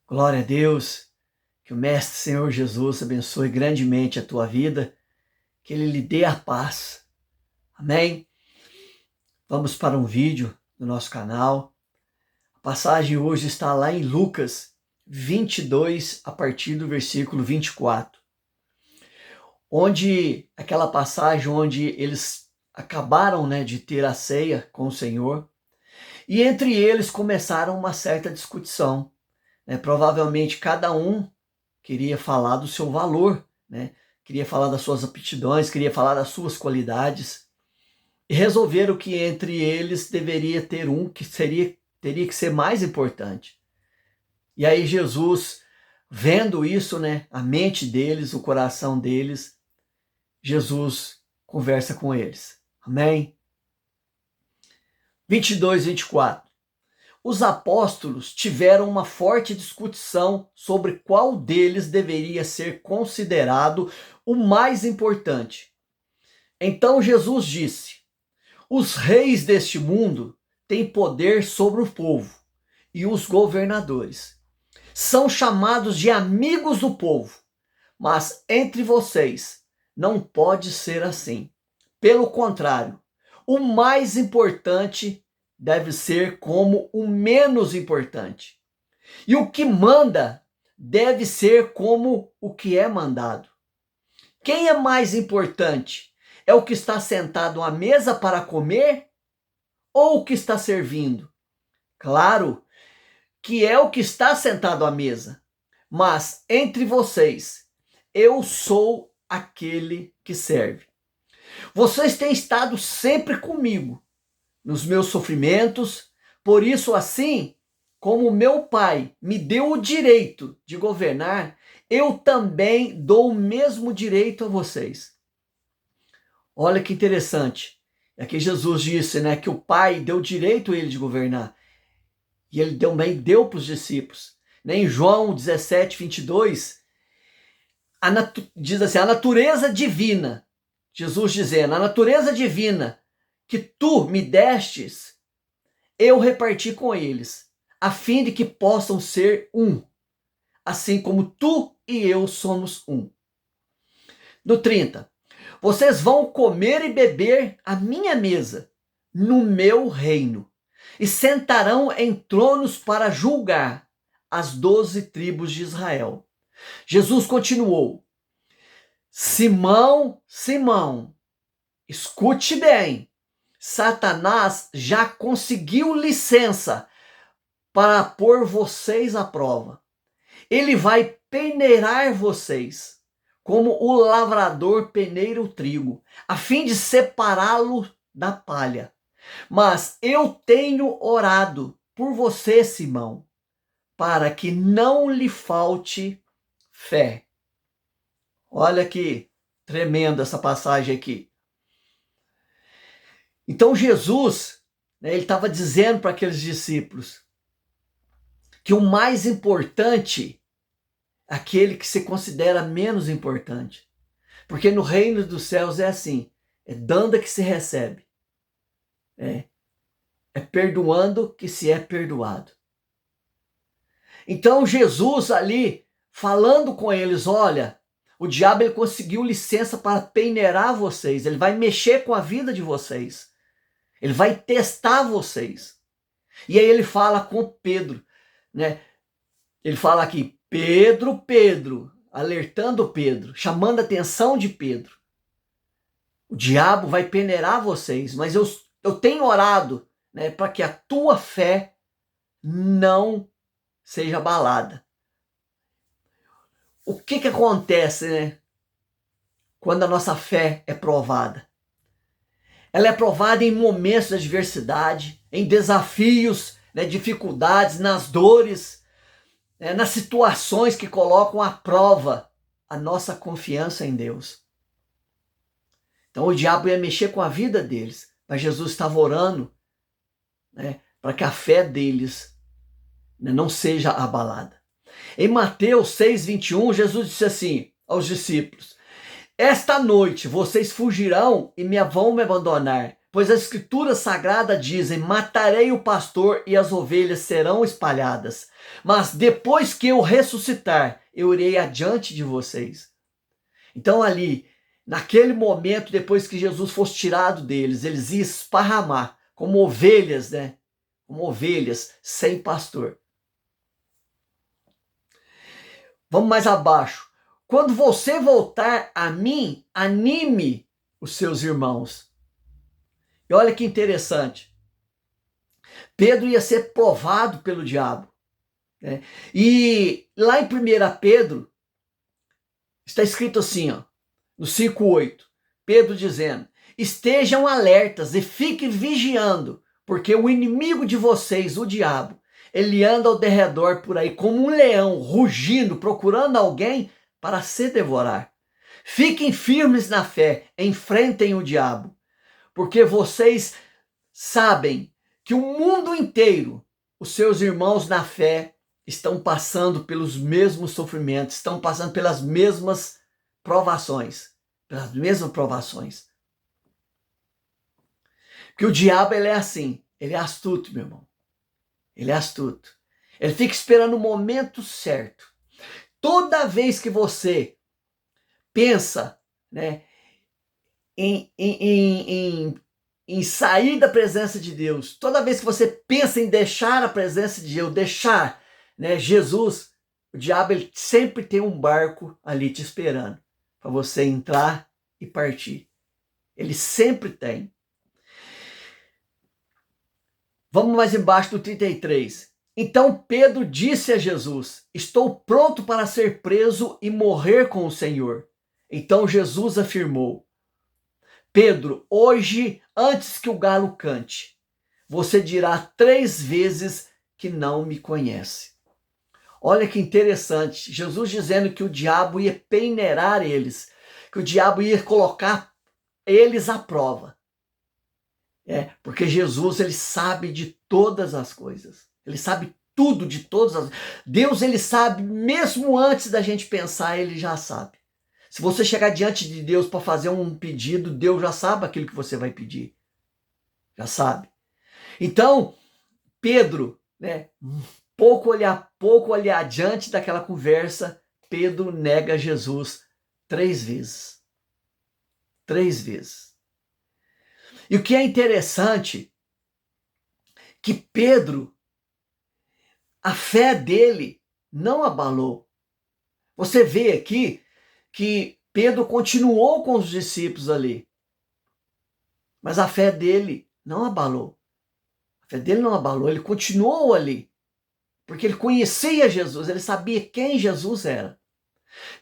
Glória a Deus, que o Mestre Senhor Jesus abençoe grandemente a tua vida, que Ele lhe dê a paz. Amém? Vamos para um vídeo do nosso canal. A passagem hoje está lá em Lucas 22, a partir do versículo 24. Aquela passagem onde eles acabaram de ter a ceia com o Senhor, e entre eles começaram uma certa discussão. Provavelmente cada um queria falar do seu valor, queria falar das suas aptidões, queria falar das suas qualidades, e resolveram que entre eles deveria ter um que teria que ser mais importante. E aí Jesus, vendo isso, a mente deles, o coração deles, Jesus conversa com eles. Amém? 22, 24. Os apóstolos tiveram uma forte discussão sobre qual deles deveria ser considerado o mais importante. Então Jesus disse: os reis deste mundo têm poder sobre o povo, e os governadores são chamados de amigos do povo, mas entre vocês não pode ser assim. Pelo contrário, o mais importante deve ser como o menos importante. E o que manda deve ser como o que é mandado. Quem é mais importante? É o que está sentado à mesa para comer ou o que está servindo? Claro que é o que está sentado à mesa. Mas entre vocês, eu sou aquele que serve. Vocês têm estado sempre comigo nos meus sofrimentos, por isso, assim como meu Pai me deu o direito de governar, eu também dou o mesmo direito a vocês. Olha que interessante. Aqui Jesus disse, que o Pai deu direito a ele de governar. E ele também deu para os discípulos. Em João 17, 22, diz assim, a natureza divina, Jesus dizendo, a natureza divina que tu me destes, eu reparti com eles, a fim de que possam ser um, assim como tu e eu somos um. No 30, vocês vão comer e beber à minha mesa, no meu reino, e sentarão em tronos para julgar as 12 tribos de Israel. Jesus continuou: Simão, Simão, escute bem, Satanás já conseguiu licença para pôr vocês à prova. Ele vai peneirar vocês, como o lavrador peneira o trigo, a fim de separá-lo da palha. Mas eu tenho orado por você, Simão, para que não lhe falte fé. Olha que tremenda essa passagem aqui. Então Jesus, ele estava dizendo para aqueles discípulos que o mais importante é aquele que se considera menos importante. Porque no reino dos céus é assim, é dando que se recebe. É perdoando que se é perdoado. Então Jesus ali, falando com eles, olha, o diabo ele conseguiu licença para peneirar vocês, ele vai mexer com a vida de vocês. Ele vai testar vocês. E aí ele fala com Pedro, Ele fala aqui, Pedro, Pedro, alertando Pedro, chamando a atenção de Pedro. O diabo vai peneirar vocês, mas eu tenho orado, para que a tua fé não seja abalada. O que acontece, quando a nossa fé é provada? Ela é provada em momentos de adversidade, em desafios, dificuldades, nas dores, nas situações que colocam à prova a nossa confiança em Deus. Então o diabo ia mexer com a vida deles, mas Jesus estava orando para que a fé deles não seja abalada. Em Mateus 6, 21, Jesus disse assim aos discípulos: esta noite vocês fugirão e vão me abandonar, Pois as escrituras sagradas dizem: matarei o pastor e as ovelhas serão espalhadas. Mas depois que eu ressuscitar, eu irei adiante de vocês. Então ali, naquele momento, depois que Jesus fosse tirado deles, eles iam esparramar como ovelhas, né? Como ovelhas sem pastor. Vamos mais abaixo. Quando você voltar a mim, anime os seus irmãos. E olha que interessante. Pedro ia ser provado pelo diabo, né? E lá em 1 Pedro, está escrito assim, ó, no 5:8, Pedro dizendo: estejam alertas e fiquem vigiando, porque o inimigo de vocês, o diabo, ele anda ao derredor por aí como um leão, rugindo, procurando alguém para se devorar. Fiquem firmes na fé, enfrentem o diabo, porque vocês sabem que o mundo inteiro, os seus irmãos na fé, estão passando pelos mesmos sofrimentos, estão passando pelas mesmas provações. Pelas mesmas provações. Porque o diabo, ele é assim, ele é astuto, meu irmão. Ele é astuto. Ele fica esperando o momento certo. Toda vez que você pensa, né, em sair da presença de Deus, toda vez que você pensa em deixar a presença de Deus, deixar, né, Jesus, o diabo, ele sempre tem um barco ali te esperando para você entrar e partir. Ele sempre tem. Vamos mais embaixo do 33. Então Pedro disse a Jesus: estou pronto para ser preso e morrer com o Senhor. Então Jesus afirmou: Pedro, hoje, antes que o galo cante, você dirá 3 vezes que não me conhece. Olha que interessante, Jesus dizendo que o diabo ia peneirar eles, que o diabo ia colocar eles à prova. Porque Jesus, ele sabe de todas as coisas. Ele sabe tudo de todas as... Deus, ele sabe, mesmo antes da gente pensar, ele já sabe. Se você chegar diante de Deus para fazer um pedido, Deus já sabe aquilo que você vai pedir. Já sabe. Então, Pedro, né, pouco ali adiante daquela conversa, Pedro nega Jesus 3 vezes. 3 vezes. E o que é interessante, que Pedro, a fé dele não abalou. Você vê aqui que Pedro continuou com os discípulos ali. Mas a fé dele não abalou. A fé dele não abalou, ele continuou ali. Porque ele conhecia Jesus, ele sabia quem Jesus era.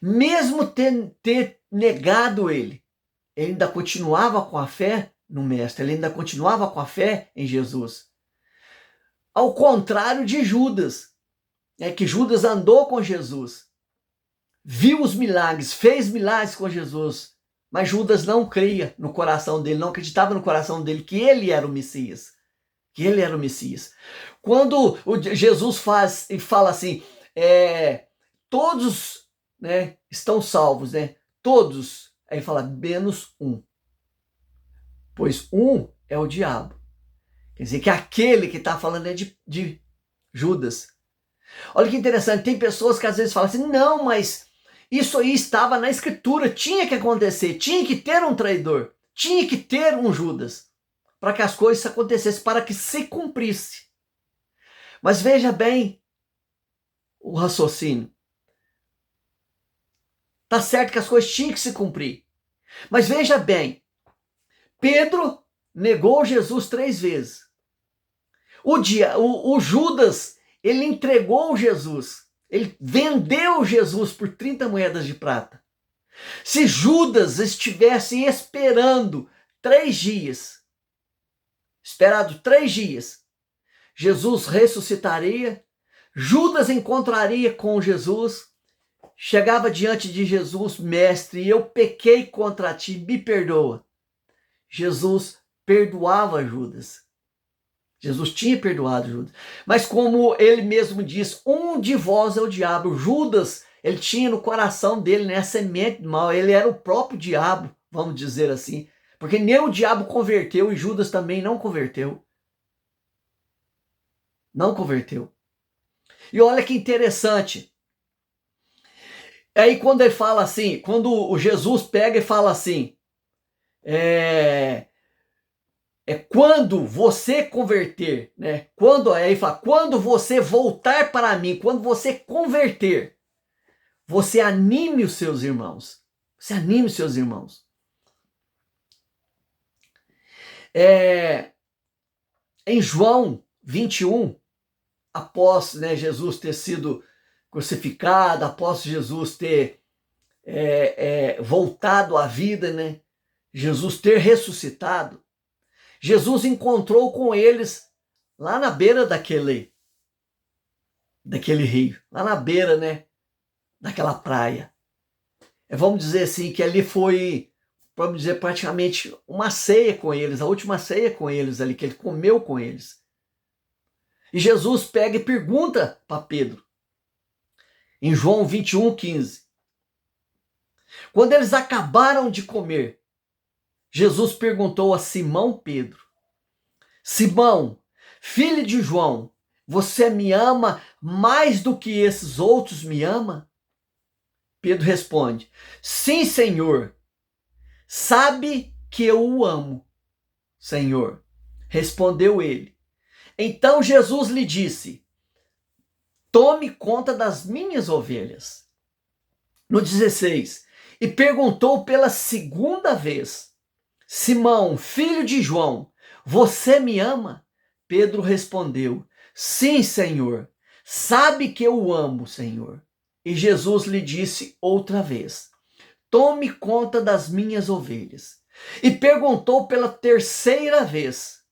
Mesmo ter negado ele ainda continuava com a fé no Mestre, ele ainda continuava com a fé em Jesus. Ao contrário de Judas, que Judas andou com Jesus, viu os milagres, fez milagres com Jesus, mas Judas não cria no coração dele, não acreditava no coração dele que ele era o Messias. Que ele era o Messias. Quando Jesus fala assim, todos, né, estão salvos, né? Todos, aí fala, menos um. Pois um é o diabo. Quer dizer que aquele que está falando é de Judas. Olha que interessante, tem pessoas que às vezes falam assim, não, mas isso aí estava na escritura, tinha que acontecer, tinha que ter um traidor, tinha que ter um Judas, para que as coisas acontecessem, para que se cumprisse. Mas veja bem o raciocínio. Tá certo que as coisas tinham que se cumprir. Mas veja bem, Pedro negou Jesus 3 vezes. O Judas, ele entregou Jesus. Ele vendeu Jesus por 30 moedas de prata. Se Judas estivesse esperando 3 dias, esperado 3 dias, Jesus ressuscitaria, Judas encontraria com Jesus, chegava diante de Jesus, mestre, eu pequei contra ti, me perdoa. Jesus perdoava Judas. Jesus tinha perdoado Judas. Mas como ele mesmo diz, um de vós é o diabo. Judas, ele tinha no coração dele, né, a semente do mal. Ele era o próprio diabo, vamos dizer assim. Porque nem o diabo converteu e Judas também não converteu. Não converteu. E olha que interessante. Aí quando ele fala assim, quando o Jesus pega e fala assim, quando você converter, né? Aí fala, quando você voltar para mim, quando você converter, você anime os seus irmãos. Você anime os seus irmãos. Em João 21, após, né, Jesus ter sido crucificado, após Jesus ter voltado à vida, né? Jesus ter ressuscitado, Jesus encontrou com eles lá na beira daquele rio, lá na beira, né, daquela praia. Vamos dizer assim, que ali foi, vamos dizer, praticamente uma ceia com eles, a última ceia com eles ali, que ele comeu com eles. E Jesus pega e pergunta para Pedro, em João 21:15. Quando eles acabaram de comer, Jesus perguntou a Simão Pedro: Simão, filho de João, você me ama mais do que esses outros me amam? Pedro responde: Sim, Senhor. Sabe que eu o amo, Senhor. Respondeu ele. Então Jesus lhe disse: Tome conta das minhas ovelhas. No 16, e perguntou pela segunda vez: Simão, filho de João, você me ama? Pedro respondeu: Sim, Senhor. Sabe que eu o amo, Senhor. E Jesus lhe disse outra vez: Tome conta das minhas ovelhas. E perguntou pela terceira vez: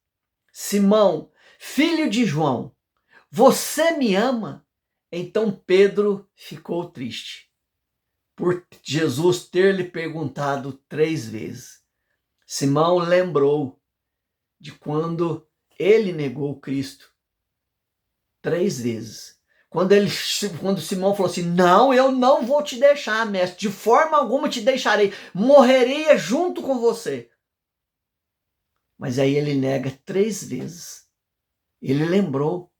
Simão, filho de João, você me ama? Então Pedro ficou triste, por Jesus ter lhe perguntado 3 vezes. Simão lembrou de quando ele negou Cristo 3 vezes. Quando Simão falou assim: Não, eu não vou te deixar, mestre, de forma alguma te deixarei, morreria junto com você. Mas aí ele nega 3 vezes. Ele lembrou.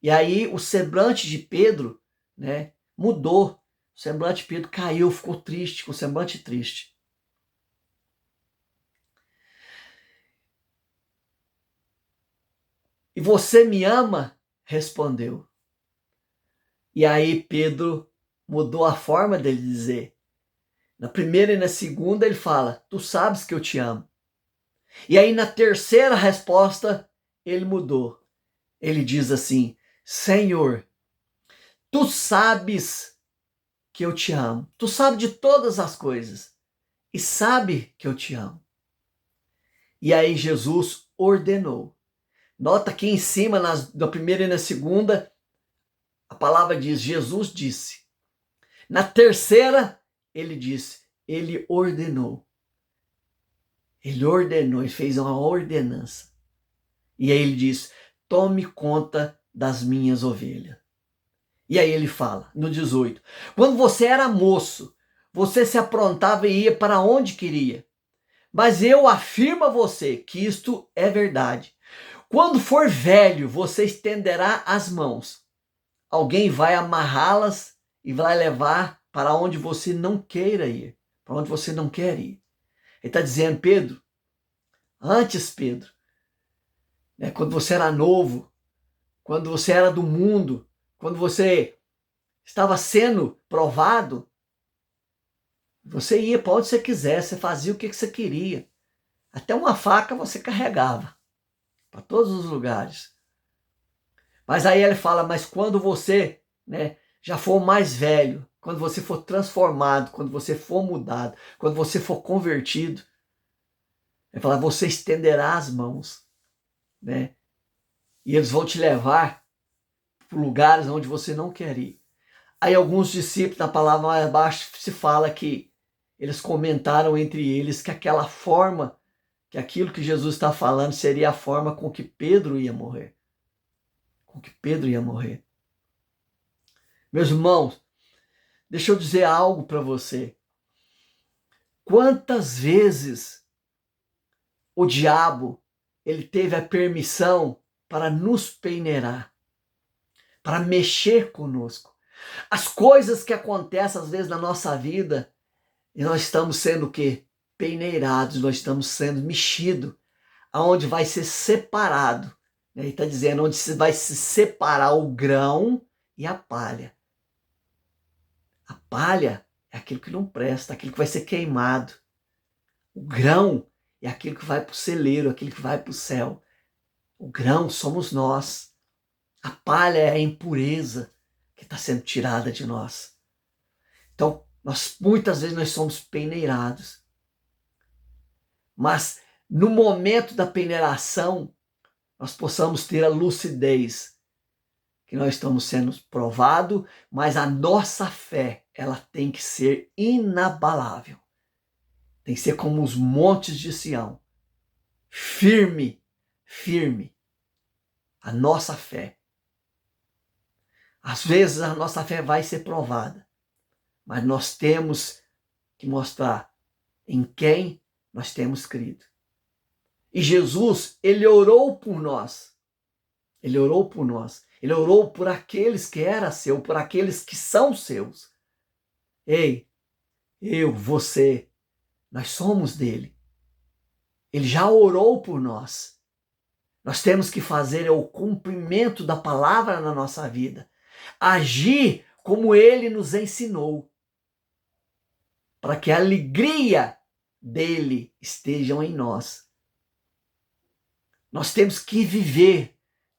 E aí o semblante de Pedro, né, mudou. O semblante de Pedro caiu, ficou triste, com o semblante triste. E você me ama? Respondeu. E aí Pedro mudou a forma dele dizer. Na primeira e na segunda ele fala: Tu sabes que eu te amo. E aí na terceira resposta ele mudou. Ele diz assim: Senhor, tu sabes que eu te amo. Tu sabes de todas as coisas e sabe que eu te amo. E aí Jesus ordenou. Nota que em cima, na primeira e na segunda, a palavra diz: Jesus disse. Na terceira, ele disse: ele ordenou. Ele ordenou, ele fez uma ordenança. E aí ele diz: tome conta das minhas ovelhas. E aí ele fala, no 18: quando você era moço, você se aprontava e ia para onde queria. Mas eu afirmo a você que isto é verdade. Quando for velho, você estenderá as mãos. Alguém vai amarrá-las e vai levar para onde você não queira ir. Para onde você não quer ir. Ele está dizendo: Pedro, antes, Pedro, né, quando você era novo, quando você era do mundo, quando você estava sendo provado, você ia para onde você quisesse, você fazia o que você queria. Até uma faca você carregava para todos os lugares. Mas aí ele fala: mas quando você, né, já for mais velho, quando você for transformado, quando você for mudado, quando você for convertido, ele fala: você estenderá as mãos, né? E eles vão te levar para lugares onde você não quer ir. Aí alguns discípulos, na palavra mais abaixo, se fala que eles comentaram entre eles que aquela forma, que aquilo que Jesus está falando seria a forma com que Pedro ia morrer. Com que Pedro ia morrer. Meus irmãos, deixa eu dizer algo para você. Quantas vezes o diabo, ele teve a permissão para nos peneirar, para mexer conosco. As coisas que acontecem às vezes na nossa vida, e nós estamos sendo o quê? Peneirados, nós estamos sendo mexidos, aonde vai ser separado. Ele está dizendo onde vai se separar o grão e a palha. A palha é aquilo que não presta, aquilo que vai ser queimado. O grão é aquilo que vai para o celeiro, aquilo que vai para o céu. O grão somos nós. A palha é a impureza que está sendo tirada de nós. Então, muitas vezes nós somos peneirados. Mas no momento da peneiração, nós possamos ter a lucidez que nós estamos sendo provados, mas a nossa fé, ela tem que ser inabalável. Tem que ser como os montes de Sião. Firme, firme. A nossa fé. Às vezes a nossa fé vai ser provada, mas nós temos que mostrar em quem nós temos crido. E Jesus, ele orou por nós. Ele orou por nós. Ele orou por aqueles que eram seus, por aqueles que são seus. Ei, eu, você, nós somos dele. Ele já orou por nós. Nós temos que fazer o cumprimento da palavra na nossa vida. Agir como ele nos ensinou. Para que a alegria dele esteja em nós. Nós temos que viver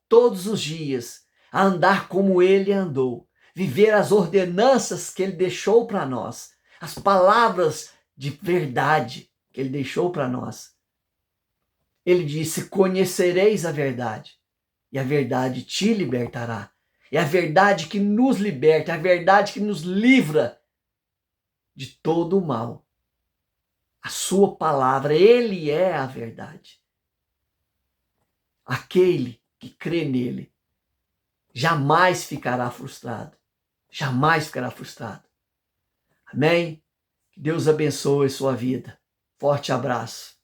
todos os dias, a andar como ele andou. Viver as ordenanças que ele deixou para nós. As palavras de verdade que ele deixou para nós. Ele disse: conhecereis a verdade, e a verdade te libertará. É a verdade que nos liberta, é a verdade que nos livra de todo o mal. A sua palavra, ele é a verdade. Aquele que crê nele jamais ficará frustrado. Jamais ficará frustrado. Amém? Que Deus abençoe sua vida. Forte abraço.